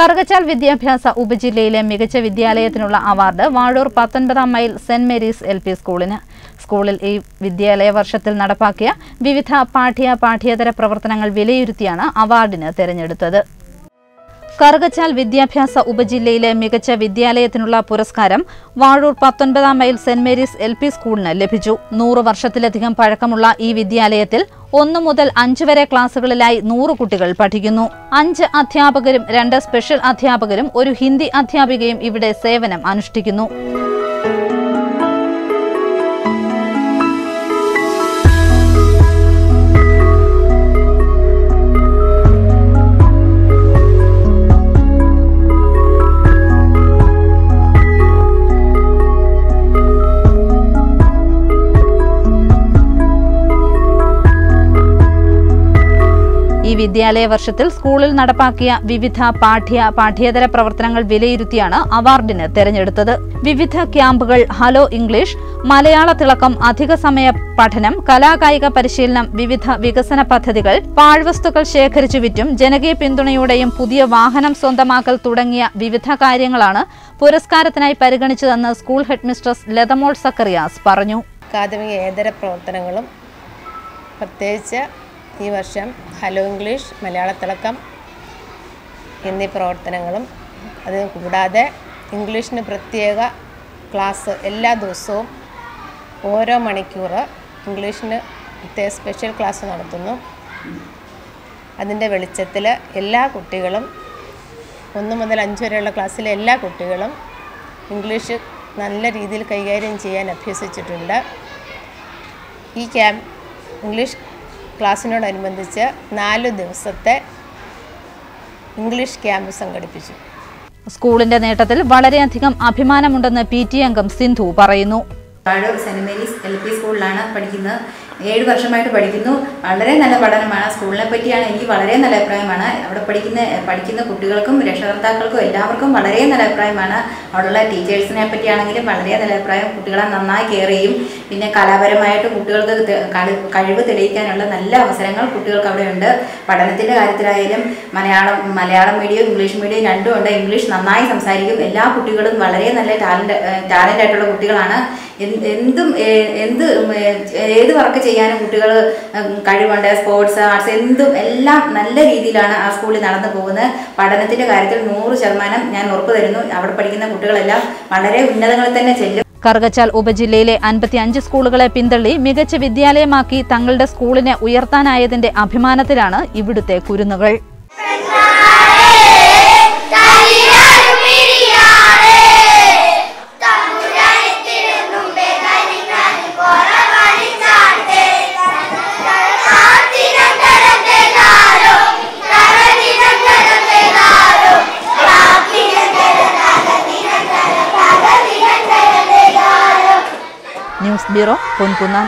കറുകച്ചാൽ വിദ്യാഭ്യാസ ഉപജില്ലയിലെ മികച്ച വിദ്യാലയത്തിനുള്ള അവാർഡ് വാഴൂർ 19-ാം മൈൽ സെന്റ് മേരീസ് LP സ്കൂളിന്. സ്കൂളിൽ ഈ വിദ്യാലയ വർഷത്തിൽ നടപ്പാക്കിയ വിവിധ പാഠ്യേതര പ്രവർത്തനങ്ങൾ വിലയിരുത്തിയാണ് അവാർഡിന് തെരഞ്ഞെടുത്തത്. കറുകച്ചാൽ വിദ്യാഭ്യാസ ഉപജില്ലയിലെ മികച്ച വിദ്യാലയത്തിനുള്ള പുരസ്കാരം വാഴൂർ 19-ാം മൈൽ സെന്റ് മേരീസ് LP സ്കൂളിന് ലഭിച്ചു. 100 വർഷത്തിലധികം പഴക്കമുള്ള ഈ വിദ്യാലയത്തിൽ 1 മുതൽ 5 വരെ ക്ലാസുകളിലായി 100 കുട്ടികൾ പഠിക്കുന്നു. 5 അധ്യാപകരും 2 സ്പെഷ്യൽ അധ്യാപകരും ഒരു ഹിന്ദി അധ്യാപികയും ഇവിടെ സേവനം അനുഷ്ഠിക്കുന്നു. ഈ വിദ്യാലയ വർഷത്തിൽ സ്കൂളിൽ നടപ്പാക്കിയ വിവിധ പാഠ്യേതര പ്രവർത്തനങ്ങൾ വിലയിരുത്തിയാണ് അവാർഡിന് തെരഞ്ഞെടുത്തത്. വിവിധ ക്യാമ്പുകൾ, ഹലോ ഇംഗ്ലീഷ്, മലയാള തിളക്കം, അധിക സമയ പഠനം, കലാകായിക പരിശീലനം, വിവിധ വികസന പദ്ധതികൾ, പാഴ്വസ്തുക്കൾ ശേഖരിച്ചു വിറ്റും ജനകീയ പിന്തുണയോടെയും പുതിയ വാഹനം സ്വന്തമാക്കൽ തുടങ്ങിയ വിവിധ കാര്യങ്ങളാണ് പുരസ്കാരത്തിനായി പരിഗണിച്ചതെന്ന് സ്കൂൾ ഹെഡ്മിസ്ട്രസ് ലതമോൾ സക്കറിയാസ് പറഞ്ഞു. അക്കാദമികേതര പ്രവർത്തനങ്ങളും പ്രത്യേകിച്ച് ഈ വർഷം ഹലോ ഇംഗ്ലീഷ്, മലയാള തിളക്കം എന്നീ പ്രവർത്തനങ്ങളും, അത് കൂടാതെ ഇംഗ്ലീഷിന് പ്രത്യേക ക്ലാസ് എല്ലാ ദിവസവും ഓരോ മണിക്കൂർ ഇംഗ്ലീഷിന് പ്രത്യേക സ്പെഷ്യൽ ക്ലാസ് നടത്തുന്നു. അതിൻ്റെ വെളിച്ചത്തിൽ എല്ലാ കുട്ടികളും 1 മുതൽ 5 വരെയുള്ള ക്ലാസ്സിലെ എല്ലാ കുട്ടികളും ഇംഗ്ലീഷ് നല്ല രീതിയിൽ കൈകാര്യം ചെയ്യാൻ അഭ്യസിച്ചിട്ടുണ്ട്. ഈ ഇംഗ്ലീഷ് ക്ലാസ്സിനോടനുബന്ധിച്ച് 4 ദിവസത്തെ ഇംഗ്ലീഷ് ക്യാമ്പ് സംഘടിപ്പിച്ചു. സ്കൂളിന്റെ നേട്ടത്തിൽ വളരെയധികം അഭിമാനമുണ്ടെന്ന് PTA അംഗം സിന്ധു പറയുന്നു. വാഴൂർ സെന്റ് മേരീസ് LP സ്കൂളിലാണ് പഠിക്കുന്നത്. 7 വർഷമായിട്ട് പഠിക്കുന്നു. വളരെ നല്ല പഠനമാണ്. സ്കൂളിനെ പറ്റിയാണ് എനിക്ക് വളരെ നല്ല അഭിപ്രായമാണ്. അവിടെ പഠിക്കുന്ന കുട്ടികൾക്കും രക്ഷകർത്താക്കൾക്കും എല്ലാവർക്കും വളരെ നല്ല അഭിപ്രായമാണ്. അവിടെയുള്ള ടീച്ചേഴ്സിനെ പറ്റിയാണെങ്കിലും വളരെ നല്ല അഭിപ്രായം. കുട്ടികളെ നന്നായി കെയർ ചെയ്യും. പിന്നെ കലാപരമായിട്ട് കുട്ടികൾക്ക് കഴിവ് തെളിയിക്കാനുള്ള നല്ല അവസരങ്ങൾ കുട്ടികൾക്ക് അവിടെ ഉണ്ട്. പഠനത്തിൻ്റെ കാര്യത്തിലായാലും മലയാളം മീഡിയം ഇംഗ്ലീഷ് മീഡിയം രണ്ടും ഉണ്ട്. ഇംഗ്ലീഷ് നന്നായി സംസാരിക്കും. എല്ലാ കുട്ടികളും വളരെ നല്ല ടാലൻ്റ് ആയിട്ടുള്ള കുട്ടികളാണ്. ഏത് വർക്ക് ചെയ്യാനും കുട്ടികൾ കഴിവുണ്ട്. സ്പോർട്സ്, ആർട്സ് എല്ലാം നല്ല രീതിയിലാണ് ആ സ്കൂളിൽ നടന്നു പോകുന്നത്. പഠനത്തിൻ്റെ കാര്യത്തിൽ 100% ഞാൻ ഉറപ്പ് തരുന്നു. അവിടെ പഠിക്കുന്ന കുട്ടികളെല്ലാം വളരെ ഉന്നതങ്ങളിൽ തന്നെ ചെല്ലും. കറുകച്ചാൽ ഉപജില്ലയിലെ 55 സ്കൂളുകളെ പിന്തള്ളി മികച്ച വിദ്യാലയമാക്കി തങ്ങളുടെ സ്കൂളിനെ ഉയർത്താനായതിന്റെ അഭിമാനത്തിലാണ് ഇവിടുത്തെ കുരുന്നുകൾ. News bureau, Ponkunnam.